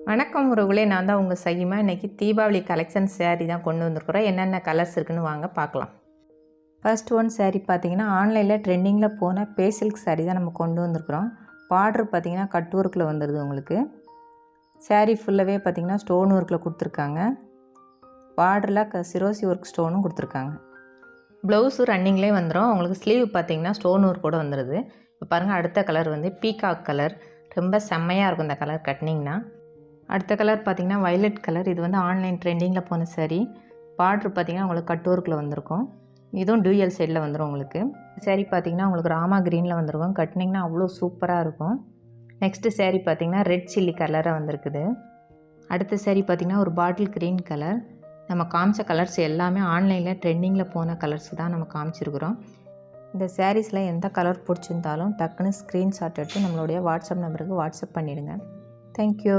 வணக்கம் உறவுகளே, நான் தான் உங்கள் சகிமா. இன்றைக்கி தீபாவளி கலெக்ஷன் சேரீ தான் கொண்டு வந்திருக்கிறோம். என்னென்ன கலர்ஸ் இருக்குன்னு வாங்க பார்க்கலாம். ஃபர்ஸ்ட் ஒன் சேரீ பார்த்தீங்கன்னா ஆன்லைனில் ட்ரெண்டிங்கில் போன பேசில்க் சேரீ தான் நம்ம கொண்டு வந்திருக்கிறோம். பார்டர் பார்த்தீங்கன்னா கட் ஒர்க்கில் வந்துடுது உங்களுக்கு. சேரீ ஃபுல்லாகவே பார்த்தீங்கன்னா ஸ்டோன் ஒர்க்கில் கொடுத்துருக்காங்க. பார்டரில் சிரோசி ஒர்க் ஸ்டோனும் கொடுத்துருக்காங்க. ப்ளவுஸு ரன்னிங்லேயே வந்துடும். உங்களுக்கு ஸ்லீவ் பார்த்தீங்கன்னா ஸ்டோன் ஒர்க் கூட வந்துடுது. இப்போ பாருங்கள், அடுத்த கலர் வந்து பீகாக் கலர். ரொம்ப செம்மையாக இருக்கும் இந்த கலர் கட்டினிங்கன்னா. அடுத்த கலர் பார்த்திங்கன்னா வயலட் கலர். இது வந்து ஆன்லைன் ட்ரெண்டிங்கில் போன சாரீ. பார்ட்ரு பார்த்திங்கன்னா உங்களுக்கு கட் ஒர்க்கில் வந்திருக்கும். இதுவும் டூயல் சைடில் வந்துடும் உங்களுக்கு. சாரீ பார்த்திங்கன்னா உங்களுக்கு ராமா க்ரீனில் வந்திருக்கும். கட்டினிங்கன்னா அவ்வளோ சூப்பராக இருக்கும். நெக்ஸ்ட்டு சாரீ பார்த்திங்கன்னா ரெட் சில்லி கலராக வந்திருக்குது. அடுத்த சாரீ பார்த்திங்கன்னா ஒரு பாட்டில் க்ரீன் கலர். நம்ம காமிச்ச கலர்ஸ் எல்லாமே ஆன்லைனில் ட்ரெண்டிங்கில் போன கலர்ஸ் தான் நம்ம காமிச்சிருக்கிறோம். இந்த சாரீஸில் எந்த கலர் பிடிச்சிருந்தாலும் டக்குன்னு ஸ்க்ரீன்ஷாட் எடுத்து நம்மளுடைய வாட்ஸ்அப் நம்பருக்கு வாட்ஸ்அப் பண்ணிவிடுங்க. தேங்க்யூ.